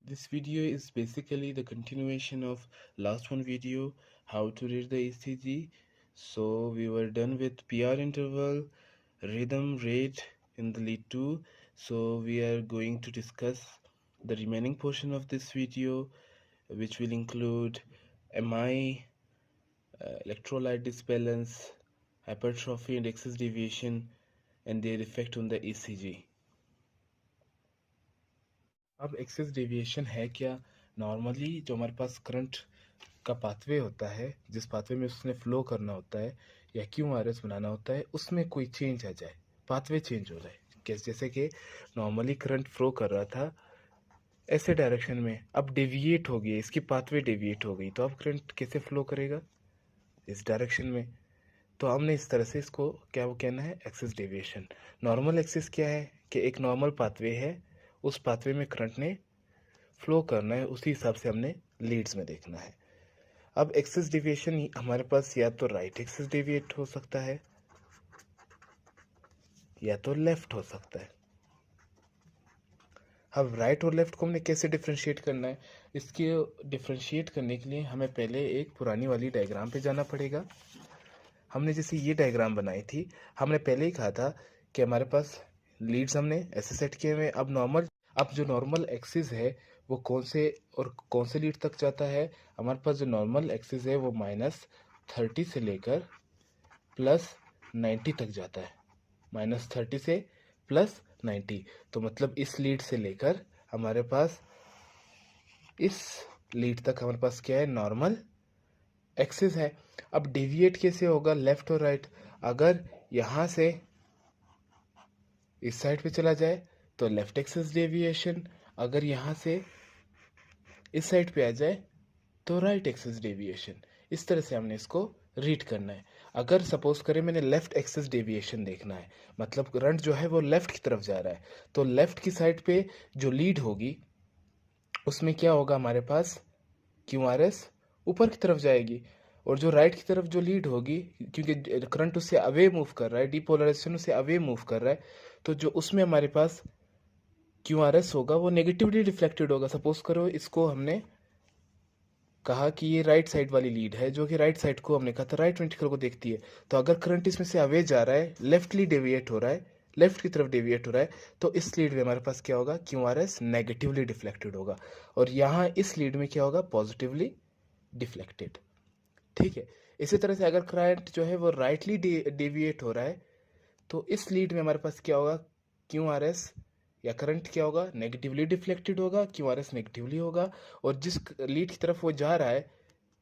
This video is basically the continuation of last one video, how to read the ECG. So we were done with PR interval, rhythm, rate in the lead 2. So we are going to discuss the remaining portion of this video, which will include MI, electrolyte disbalance, hypertrophy and excess deviation, and their effect on the ECG. अब access deviation है क्या? Normally जो हमारे पास current का pathway होता है, जिस pathway में उसने फ्लो करना होता है या QRS बनाना होता है, उसमें कोई चेंज आ जाए, पाथवे चेंज हो जाए, जैसे कि नॉर्मली करंट फ्लो कर रहा था ऐसे डायरेक्शन में, अब डेविएट हो गई, इसकी पाथवे डेविएट हो गई, तो अब करंट कैसे फ्लो करेगा? इस डायरेक्शन में। तो हमने इस तरह से इसको क्या वो कहना है, एक्सेस डेविएशन। नॉर्मल एक्सेस क्या है कि एक नॉर्मल पाथवे है, उस पाथवे में करंट ने फ्लो करना है, उसी हिसाब से हमने लीड्स में देखना है। अब एक्सेस डेविएशन हमारे पास या तो राइट एक्सेस डेविएट हो सकता है या तो लेफ्ट हो सकता है। अब राइट और लेफ्ट को हमने कैसे डिफ्रेंशिएट करना है? इसके डिफ्रेंशिएट करने के लिए हमें पहले एक पुरानी वाली डायग्राम पे जाना पड़ेगा। हमने जैसे ये डायग्राम बनाई थी, हमने पहले ही कहा था कि हमारे पास लीड्स हमने ऐसे सेट किए हुए। अब जो नॉर्मल एक्सिस है वो कौन से लीड तक जाता है? हमारे पास जो नॉर्मल एक्सिस है वो -30 से लेकर +90 तक जाता है। -30 से +90, तो मतलब इस लीड से लेकर हमारे पास इस लीड तक हमारे पास क्या है, नॉर्मल एक्सिस है। अब डेविएट कैसे होगा, लेफ्ट और राइट? अगर यहाँ से इस साइड पे चला जाए तो लेफ्ट एक्सिस डेविएशन, अगर यहाँ से इस साइड पे आ जाए तो राइट एक्सिस डेविएशन। इस तरह से हमने इसको रीड करना है। अगर सपोज करें मैंने लेफ्ट एक्सिस डेविएशन देखना है, मतलब करंट जो है वो लेफ्ट की तरफ जा रहा है, तो लेफ्ट की साइड पे जो लीड होगी उसमें क्या होगा, हमारे पास QRS ऊपर की तरफ जाएगी, और जो राइट की तरफ जो लीड होगी, क्योंकि करंट उससे अवे मूव कर रहा है, डीपोलराइजेशन उससे अवे मूव कर रहा है, तो जो उसमें हमारे पास QRS होगा वो नेगेटिवली रिफ्लेक्टेड होगा। सपोज करो इसको हमने कहा कि ये राइट साइड वाली लीड है, जो कि राइट साइड को हमने कहा था राइट वेंट्रिकल को देखती है, तो अगर करंट इसमें से अवे जा रहा है, लेफ्टली डेविएट हो रहा है, लेफ्ट की तरफ डेविएट हो रहा है, तो इस लीड में हमारे पास क्या होगा, QRS नेगेटिवली डिफ्लेक्टेड होगा, और यहाँ इस लीड में क्या होगा, पॉजिटिवली डिफ्लेक्टेड। ठीक है। इसी तरह से अगर करंट जो है वो राइटली डेविएट हो रहा है, तो इस लीड में हमारे पास क्या होगा, QRS या करंट क्या होगा, नेगेटिवली डिफ्लेक्टेड होगा, QRS नेगेटिवली होगा, और जिस लीड की तरफ वो जा रहा है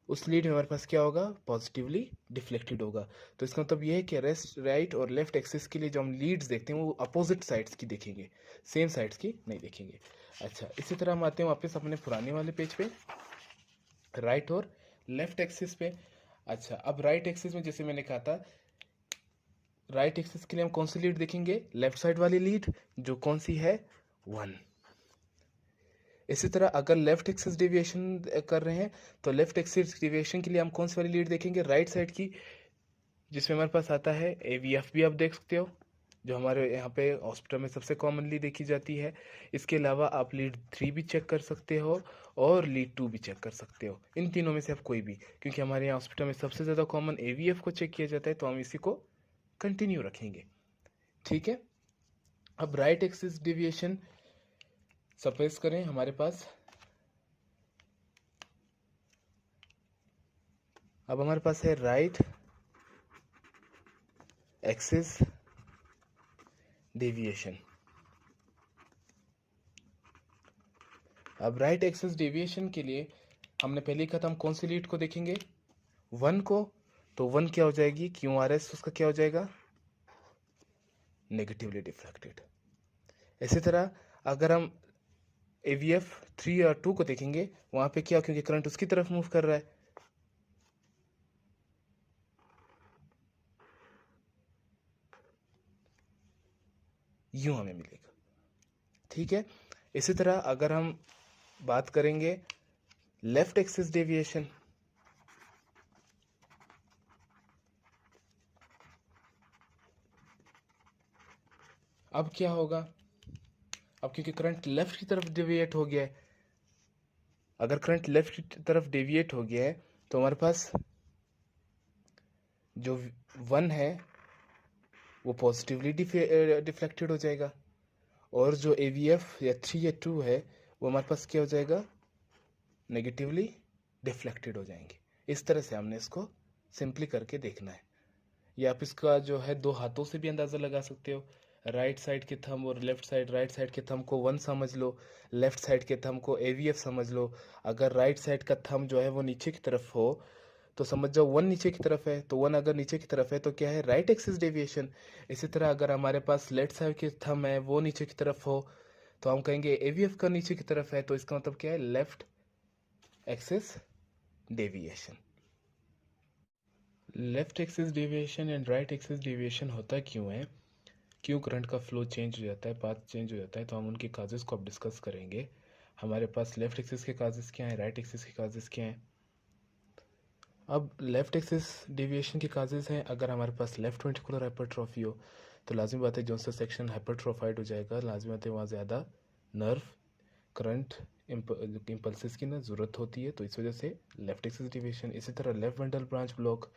उस लीड में हमारे पास क्या होगा, पॉजिटिवली डिफ्लेक्टेड होगा। तो इसका मतलब ये है कि राइट और लेफ्ट एक्सिस के लिए जो हम लीड्स देखते हैं वो अपोजिट साइड्स की देखेंगे, सेम साइड्स की नहीं देखेंगे। अच्छा, इसी तरह हम आते हैं वापस अपने पुराने वाले पेज पे, राइट और लेफ्ट एक्सिस पे। अच्छा, अब राइट एक्सिस में जैसे मैंने कहा था, राइट एक्सिस के लिए हम कौन सी लीड देखेंगे, लेफ्ट साइड वाली लीड, जो कौन सी है, 1। इसी तरह अगर लेफ्ट एक्सिस डेविएशन कर रहे हैं तो लेफ्ट एक्सिस डेविएशन के लिए हम कौन सी वाली लीड देखेंगे, राइट साइड की, जिसमें हमारे पास आता है AVF भी आप देख सकते हो, जो हमारे यहाँ पे हॉस्पिटल में सबसे कॉमनली देखी जाती है। इसके अलावा आप लीड 3 भी चेक कर सकते हो और लीड 2 भी चेक कर सकते हो, इन तीनों में से आप कोई भी, क्योंकि हमारे यहाँ हॉस्पिटल में सबसे ज़्यादा कॉमन AVF को चेक किया जाता है, तो हम इसी को कंटिन्यू रखेंगे। ठीक है। अब राइट एक्सिस डेविएशन सपोज करें हमारे पास, अब हमारे पास है राइट एक्सिस डेविएशन। अब राइट एक्सिस डेविएशन के लिए हमने पहले ही कहा था हम कौन सी लीड को देखेंगे, 1 को, तो 1 क्या हो जाएगी, QRS उसका क्या हो जाएगा, नेगेटिवली डिफ्लेक्टेड। इसी तरह अगर हम AVF 3 और 2 को देखेंगे, वहां पे क्या, क्योंकि करंट उसकी तरफ मूव कर रहा है, यूं हमें मिलेगा। ठीक है। इसी तरह अगर हम बात करेंगे लेफ्ट एक्सिस डेविएशन, अब क्या होगा, अब क्योंकि करंट लेफ्ट की तरफ डेविएट हो गया है, अगर करंट लेफ्ट की तरफ डेविएट हो गया है तो हमारे पास जो 1 है वो पॉजिटिवली डिफ्लेक्टेड हो जाएगा, और जो AVF या 3 या 2 है वो हमारे पास क्या हो जाएगा, नेगेटिवली डिफ्लेक्टेड हो जाएंगे। इस तरह से हमने इसको सिंपली करके देखना है। या आप इसका जो है 2 हाथों से भी अंदाज़ा लगा सकते हो। राइट साइड के थंब और लेफ्ट साइड, राइट साइड के थंब को 1 समझ लो, लेफ्ट साइड के थंब को AVF समझ लो। अगर राइट साइड का थंब जो है वो नीचे की तरफ हो तो समझ जाओ 1 नीचे की तरफ है, तो 1 अगर नीचे की तरफ है तो क्या है, राइट एक्सिस डेविएशन। इसी तरह अगर हमारे पास लेफ्ट साइड के थंब है वो नीचे की तरफ हो तो हम कहेंगे AVF का नीचे की तरफ है, तो इसका मतलब क्या है, left axis deviation. Left axis deviation and right axis deviation होता क्यों है, क्यों करंट का फ्लो चेंज हो जाता है, पाथ चेंज हो जाता है, तो हम उनके काजेस को अब डिस्कस करेंगे। हमारे पास लेफ्ट एक्सिस के काजेस क्या हैं, राइट एक्सिस के काजेस क्या हैं। अब लेफ्ट एक्सिस डेविएशन के काजेस हैं, अगर हमारे पास लेफ्ट वेंट्रिकुलर हाइपरट्रॉफी हो तो लाजमी बात है जो सा सेक्शन हाइपरट्रोफाइड हो जाएगा, लाजमी बात है वहाँ ज़्यादा नर्व करंट इम्पल्सिस की ना ज़रूरत होती है, तो इस वजह से लेफ्ट एक्सिस डेविएशन। इसी तरह लेफ्ट वेंट्रल ब्रांच ब्लॉक,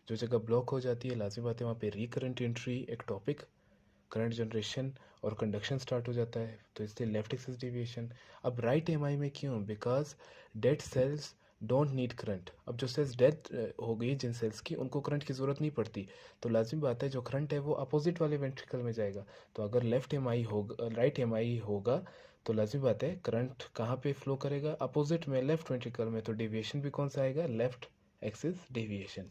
जो जगह ब्लॉक हो जाती है लाजमी बात है वहाँ पे recurrent entry, ectopic current generation और कंडक्शन स्टार्ट हो जाता है, तो इसलिए लेफ्ट एक्सिस डेविएशन। अब राइट एमआई में क्यों, because dead cells don't need current. अब जो सेल्स डेथ हो गई जिन सेल्स की, उनको करंट की ज़रूरत नहीं पड़ती, तो लाजिम बात है जो करंट है वो अपोजिट वाले वेंट्रिकल में जाएगा। तो अगर लेफ्ट एमआई होगा, राइट एमआई होगा, तो लाजिम बात है करंट कहाँ पे फ्लो करेगा, अपोजिट में, लेफ्ट वेंट्रिकल में, तो डेविएशन भी कौन सा आएगा, लेफ्ट एक्सिस डेविएशन।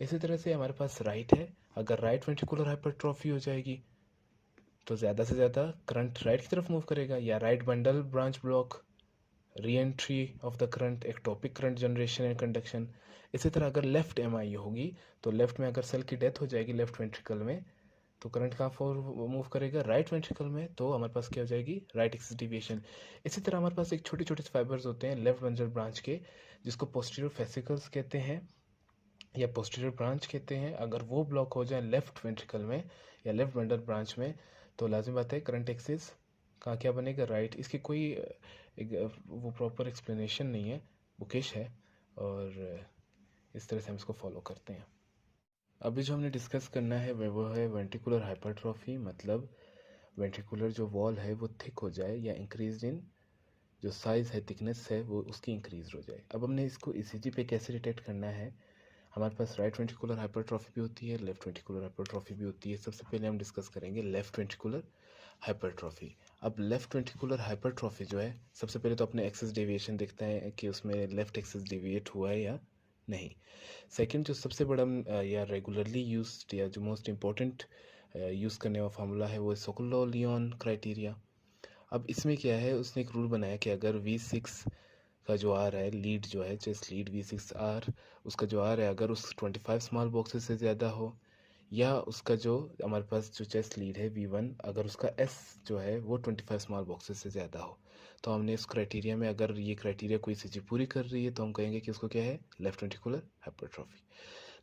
इसी तरह से हमारे पास राइट है, अगर राइट वेंट्रिकुलर हाइपरट्रॉफी हो जाएगी तो ज़्यादा से ज़्यादा करंट राइट की तरफ मूव करेगा, या right bundle branch block, re entry of the current, ectopic current generation and conduction. इसी तरह अगर लेफ्ट एमआई होगी तो लेफ्ट में अगर सेल की डेथ हो जाएगी लेफ्ट वेंट्रिकल में, तो करंट कहाँ फॉर मूव करेगा, राइट वेंट्रिकल में, तो हमारे पास क्या हो जाएगी, राइट एक्सिस डेविएशन। इसी तरह हमारे पास एक छोटे छोटे फाइबर्स होते हैं लेफ्ट बंडल ब्रांच के, जिसको पोस्टीरियर फेसिकल्स कहते हैं या पोस्टीरियर ब्रांच कहते हैं। अगर वो ब्लॉक हो जाए लेफ्ट वेंट्रिकल में या लेफ्ट बंडल ब्रांच में, तो लाजिम बात है करंट एक्सिस का क्या बनेगा, राइट। इसकी कोई वो प्रॉपर एक्सप्लेनेशन नहीं है, बुकिश है, और इस तरह से हम इसको फॉलो करते हैं। अभी जो हमने डिस्कस करना है वो है वेंट्रिकुलर हाइपरट्रॉफी, मतलब वेंट्रिकुलर जो वॉल है वो थिक हो जाए या इंक्रीज इन जो साइज़ है, थिकनेस है, वो उसकी इंक्रीज हो जाए। अब हमने इसको ECG पे कैसे डिटेक्ट करना है, हमारे पास राइट वेंट्रिकुलर हाइपरट्रॉफी भी होती है, लेफ्ट वेंट्रिकुलर हाइपरट्रॉफी भी होती है। सबसे पहले हम डिस्कस करेंगे लेफ्ट वेंट्रिकुलर हाइपरट्रॉफी। अब लेफ्ट वेंट्रिकुलर हाइपरट्रॉफी जो है, सबसे पहले तो अपने एक्सिस डेविएशन देखते हैं कि उसमें लेफ्ट एक्सिस डेविएट हुआ है या नहीं। सेकंड जो सबसे बड़ा या रेगुलरली यूज्ड या जो मोस्ट इम्पोर्टेंट यूज़ करने वाला फार्मूला है वो है सोकोलो-लियोन क्राइटेरिया। अब इसमें क्या है, उसने एक रूल बनाया कि अगर V6 का जो आर है, लीड जो है, चेस्ट लीड V6R, उसका जो आर है अगर उस 25 स्मॉल बॉक्सेस से ज़्यादा हो, या उसका जो हमारे पास जो चेस्ट लीड है V1, अगर उसका S जो है वो 25 स्मॉल बॉक्सेस से ज़्यादा हो, तो हमने इस क्राइटेरिया में, अगर ये क्राइटेरिया कोई ECG पूरी कर रही है तो हम कहेंगे कि उसको क्या है, लेफ्ट वेंट्रिकुलर हाइपरट्रॉफी।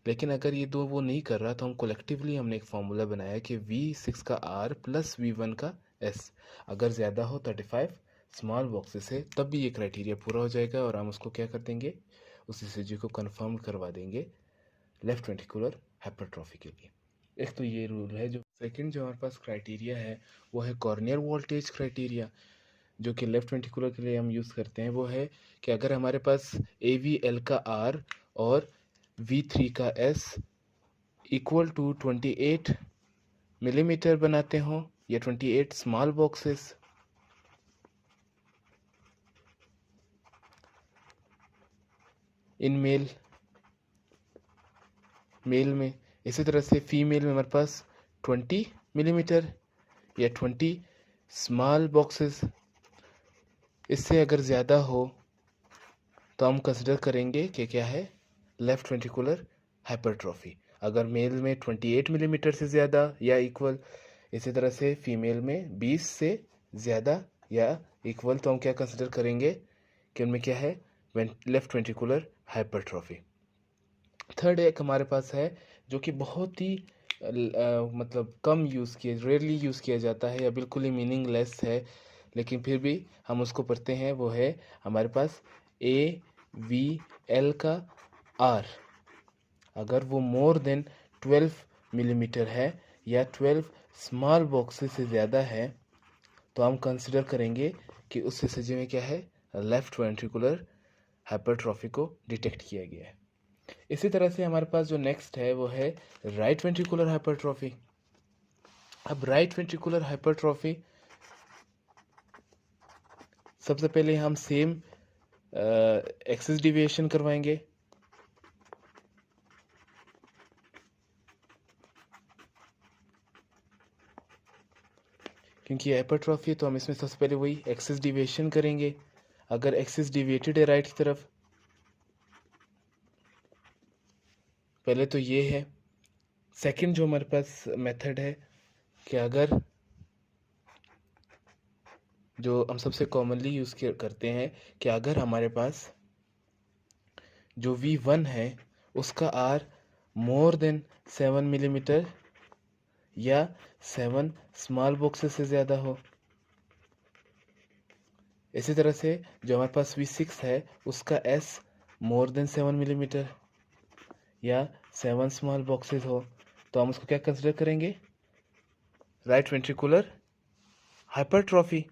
लेकिन अगर ये दो वो नहीं कर रहा तो हम कोलेक्टिवली हमने एक फार्मूला बनाया कि V6 का R प्लस V1 का S अगर ज़्यादा हो 35 स्मॉल बॉक्सेस से, तब भी ये क्राइटेरिया पूरा हो जाएगा और हम उसको क्या कर देंगे, उस ECG को कंफर्म करवा देंगे लेफ्ट वेंट्रिकुलर हाइपरट्रॉफी के लिए। एक तो ये रूल है। जो सेकंड जो हमारे पास क्राइटेरिया है वो है कॉर्नियर वोल्टेज क्राइटेरिया, जो कि लेफ्ट वेंट्रिकुलर के लिए हम यूज़ करते हैं। वो है कि अगर हमारे पास AVL का R और V3 का S इक्वल टू 28 मिलीमीटर बनाते हों या 28 स्मॉल बॉक्सेस, इन मेल में, इसी तरह से फीमेल में हमारे पास 20 मिलीमीटर या 20 स्मॉल बॉक्सेस, इससे अगर ज़्यादा हो तो हम कंसिडर करेंगे कि क्या है, लेफ्ट वेंट्रिकुलर हाइपरट्रॉफी। अगर मेल में 28 मिलीमीटर से ज़्यादा या इक्वल, इसी तरह से फीमेल में 20 से ज़्यादा या इक्वल, तो हम क्या कंसिडर करेंगे कि उनमें क्या है, लेफ्ट वेंट्रिकुलर हाइपरट्रॉफी। थर्ड एक हमारे पास है जो कि बहुत ही मतलब कम यूज़ किया, रेयरली यूज़ किया जाता है या बिल्कुल ही मीनिंगलेस है, लेकिन फिर भी हम उसको पढ़ते हैं। वो है हमारे पास ए वी एल का आर अगर वो मोर देन 12 मिलीमीटर है या 12 स्मॉल बॉक्सेस से ज़्यादा है तो हम कंसिडर करेंगे कि उस ECG में क्या है, लेफ्ट वेंट्रिकुलर हाइपरट्रॉफी को डिटेक्ट किया गया है। इसी तरह से हमारे पास जो नेक्स्ट है वो है राइट वेंट्रिकुलर हाइपरट्रॉफी। अब राइट वेंट्रिकुलर हाइपरट्रॉफी सबसे पहले हम सेम एक्सिस डिविएशन करवाएंगे। क्योंकि हाइपरट्रॉफी तो हम इसमें सबसे पहले वही एक्सिस डिविएशन करेंगे। अगर एक्सिस डिविएटेड है राइट की तरफ, पहले तो ये है। सेकंड जो हमारे पास मेथड है कि अगर जो हम सबसे कॉमनली यूज़ करते हैं कि अगर हमारे पास जो V1 है उसका R मोर देन 7 मिलीमीटर या 7 स्मॉल बॉक्सेस से ज़्यादा हो। इसी तरह से जो हमारे पास V6 है उसका S मोर देन 7 मिलीमीटर या 7 स्मॉल बॉक्सेस हो, तो हम उसको क्या कंसिडर करेंगे, राइट वेंट्रिकुलर हाइपरट्रॉफी।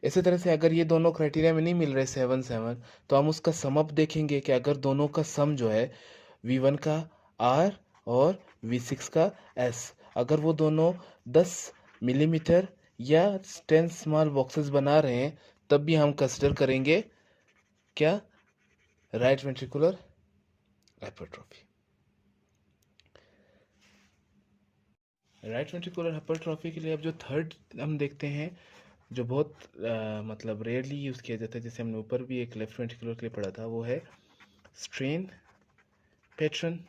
इसी तरह से अगर ये दोनों क्राइटेरिया में नहीं मिल रहे 7-7 तो हम उसका सम अप देखेंगे कि अगर दोनों का सम जो है V1 का R और V6 का S अगर वो दोनों 10 मिलीमीटर या 10 स्मॉल बॉक्सेस बना रहे हैं तब भी हम कंसिडर करेंगे क्या, right ventricular hypertrophy. Right ventricular hypertrophy के लिए अब जो थर्ड हम देखते हैं जो बहुत मतलब रेयरली यूज़ किया जाता है, जैसे हमने ऊपर भी एक लेफ्ट वेंट्रिकुलर के लिए पढ़ा था, वो है स्ट्रेन पैटर्न।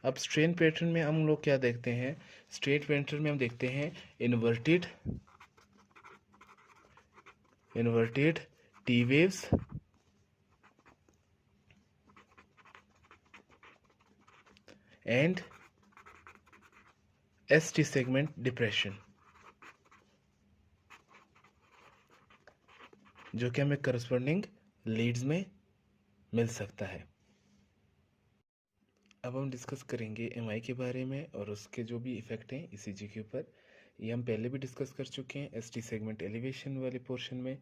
अब स्ट्रेन पैटर्न में हम लोग क्या देखते हैं, स्ट्रेट पैटर्न में हम देखते हैं inverted T waves and ST segment depression, जो कि हमें करस्पॉन्डिंग लीड्स में मिल सकता है। अब हम डिस्कस करेंगे MI के बारे में और उसके जो भी इफ़ेक्ट हैं ECG के ऊपर। ये हम पहले भी डिस्कस कर चुके हैं ST सेगमेंट एलिवेशन वाले पोर्शन में।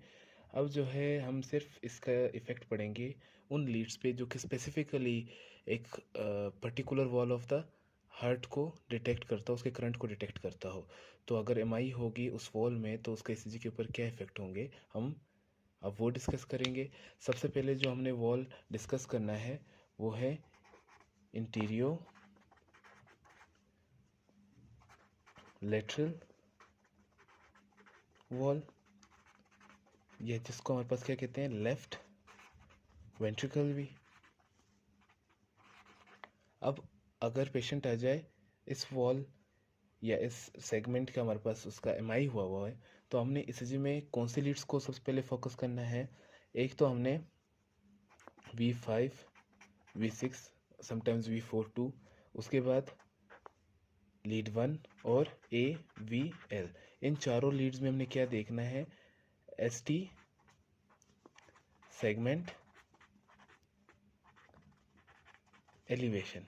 अब जो है हम सिर्फ इसका इफ़ेक्ट पढ़ेंगे उन लीड्स पे जो कि स्पेसिफिकली एक particular wall of the heart को डिटेक्ट करता हो, उसके करंट को डिटेक्ट करता हो। तो अगर MI होगी उस वॉल में तो उसका ECG के ऊपर क्या इफ़ेक्ट होंगे हम अब वो डिस्कस करेंगे। सबसे पहले जो हमने वॉल डिस्कस करना है वो है इंटीरियो लेटरल वॉल, ये जिसको हमारे पास क्या कहते हैं, लेफ्ट वेंट्रिकल भी। अब अगर पेशेंट आ जाए इस वॉल या इस सेगमेंट का हमारे पास उसका MI हुआ है तो हमने ECG में कौन सी लीड्स को सबसे पहले फोकस करना है। एक तो हमने V5 V6 समटाइम्स V4 2, उसके बाद लीड 1 और AVL, इन चारों लीड्स में हमने क्या देखना है, ST सेगमेंट एलिवेशन।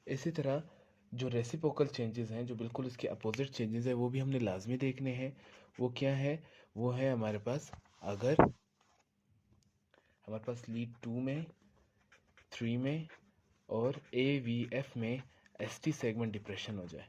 इसी तरह जो रेसिप्रोकल चेंजेस हैं, जो बिल्कुल इसके अपोजिट चेंजेस हैं, वो भी हमने लाजमी देखने हैं। वो क्या है, वो है हमारे पास अगर हमारे पास लीड 2 में 3 में और AVF में ST सेगमेंट डिप्रेशन हो जाए।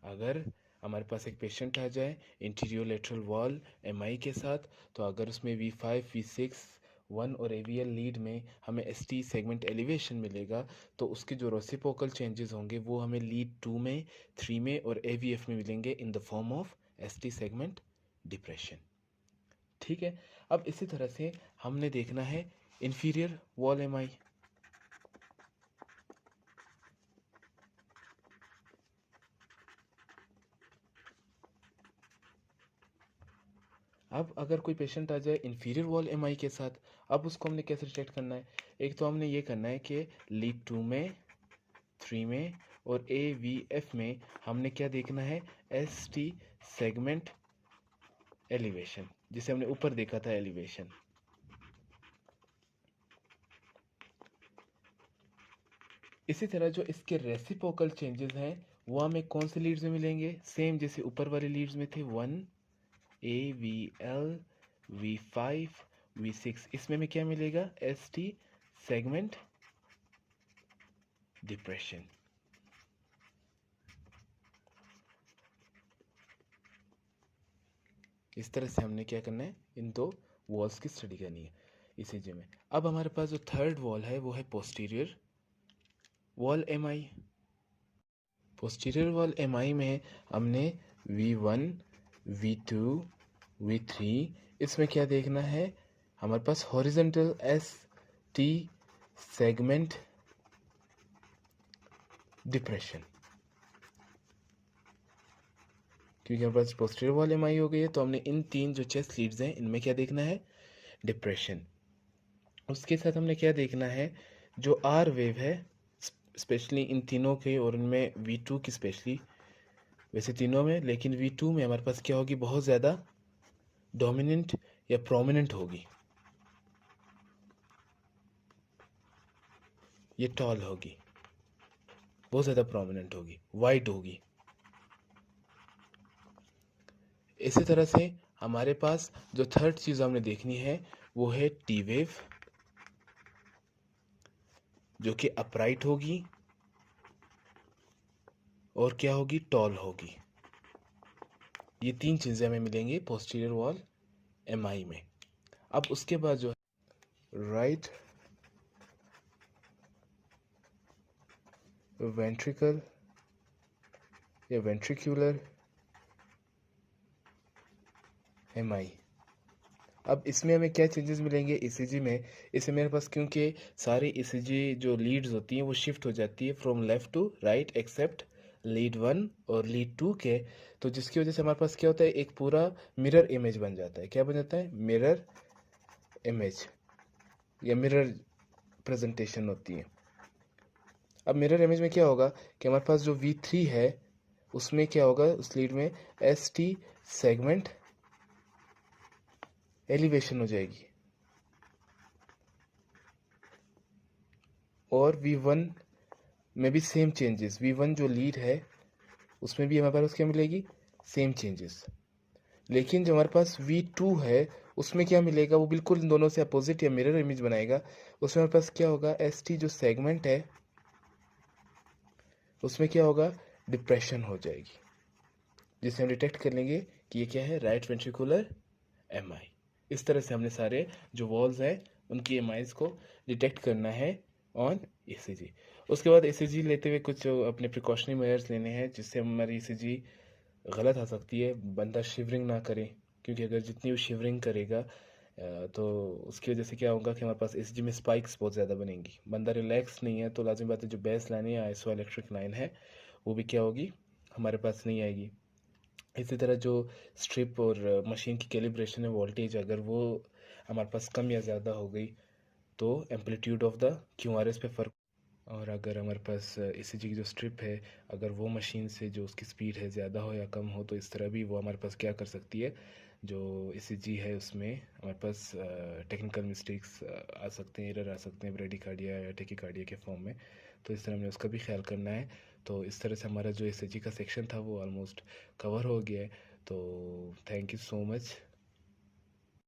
अगर हमारे पास एक पेशेंट आ जाए इंटीरियर लेटरल वॉल MI के साथ, तो अगर उसमें V5 V6 1 और AVL लीड में हमें ST सेगमेंट एलिवेशन मिलेगा तो उसके जो रेसिप्रोकल चेंजेस होंगे वो हमें लीड 2 में 3 में और AVF में मिलेंगे in the form of ST segment depression. ठीक है। अब इसी तरह से हमने देखना है इंफीरियर वॉल MI। अब अगर कोई पेशेंट आ जाए इंफीरियर वॉल एमआई के साथ, अब उसको हमने कैसे डिटेक्ट करना है? एक तो हमने ये करना है कि लीड 2 में, 3 में और AVF में हमने क्या देखना है? ST सेगमेंट एलिवेशन, जिसे हमने ऊपर देखा था एलिवेशन। इसी तरह जो इसके रेसिप्रोकल चेंजेस हैं वो हमें कौन से लीड्स में मिलेंगे? सेम जैसे ऊपर वाले लीड्स में थे, 1 AVL V5 V6, इसमें हमें क्या मिलेगा? ST segment depression. इस तरह से हमने क्या करना है? इन दो वॉल्स की स्टडी करनी है ECG में। अब हमारे पास जो थर्ड वॉल है वो है posterior wall MI। Posterior wall MI में हमने V1 V2 V3, इसमें क्या देखना है? हमारे पास हॉरिजॉन्टल ST सेगमेंट डिप्रेशन, क्योंकि हमारे पास पोस्टीरियर वॉल MI हो गई है, तो हमने इन तीन जो चेस्ट लीड्स हैं इनमें क्या देखना है? डिप्रेशन। उसके साथ हमने क्या देखना है? जो R वेव है स्पेशली इन तीनों के, और इनमें V2 की स्पेशली, वैसे तीनों में, लेकिन V2 में हमारे पास क्या होगी? बहुत ज़्यादा डोमिनेंट या प्रोमिनेंट होगी, ये टॉल होगी, बहुत ज़्यादा प्रोमिनेंट होगी, वाइड होगी। इसी तरह से हमारे पास जो थर्ड चीज़ हमने देखनी है वो है T वेव, जो कि अपराइट होगी और क्या होगी? टॉल होगी। ये तीन चीज़ें हमें मिलेंगी पोस्टीरियर वॉल MI में। अब उसके बाद जो राइट वेंट्रिकल या वेंट्रिकुलर MI, अब इसमें हमें क्या चेंजेस मिलेंगे ECG में? इसमें मेरे पास क्योंकि सारी ECG जो लीड्स होती हैं वो शिफ्ट हो जाती है from left to right except lead 1 और लीड 2 के, तो जिसकी वजह से हमारे पास क्या होता है? एक पूरा मिरर इमेज बन जाता है। क्या बन जाता है? मिरर इमेज या मिरर प्रेजेंटेशन होती है। अब मिरर इमेज में क्या होगा कि हमारे पास जो V3 है उसमें क्या होगा? उस लीड में ST सेगमेंट एलिवेशन हो जाएगी, और V1 में भी सेम चेंजेस। V1 जो लीड है उसमें भी हमारे पास क्या मिलेगी? Same changes. लेकिन जो हमारे पास V2 है उसमें क्या मिलेगा? वो बिल्कुल इन दोनों से अपोजिट या मिरर इमेज बनाएगा। उसमें हमारे पास क्या होगा? ST जो सेगमेंट है उसमें क्या होगा? डिप्रेशन हो जाएगी, जिसे हम डिटेक्ट कर लेंगे कि ये क्या है? Right ventricular MI। इस तरह से हमने सारे जो वॉल्स हैं उनकी MIs को डिटेक्ट करना है ऑन ECG। उसके बाद ECG लेते हुए कुछ अपने प्रिकॉशनरी मेजर्स लेने हैं जिससे हमारी ECG गलत आ सकती है। बंदा शिवरिंग ना करे, क्योंकि अगर जितनी वो शिवरिंग करेगा तो उसकी वजह से क्या होगा कि हमारे पास ECG में स्पाइक्स बहुत ज़्यादा बनेंगी। बंदा रिलैक्स नहीं है तो लाजिम बात है जो बेस लाइन है या आइसो इलेक्ट्रिक लाइन है वो भी क्या होगी? हमारे पास नहीं आएगी। इसी तरह जो स्ट्रिप और मशीन की कैलिब्रेशन है वोल्टेज, अगर वो हमारे पास कम या ज़्यादा हो गई तो एम्पलीट्यूड ऑफ द QRS पे फ़र्क। और अगर हमारे पास ECG की जो स्ट्रिप है, अगर वो मशीन से जो उसकी स्पीड है ज़्यादा हो या कम हो, तो इस तरह भी वो हमारे पास क्या कर सकती है? जो ECG है उसमें हमारे पास टेक्निकल मिस्टेक्स आ सकते हैं, एरर आ सकते हैं ब्रेडिकार्डिया या टेकिकार्डिया के फॉर्म में। तो इस तरह हमें उसका भी ख्याल करना है। तो इस तरह से हमारा जो ECG का सेक्शन था वो ऑलमोस्ट कवर हो गया है। तो थैंक यू सो मच।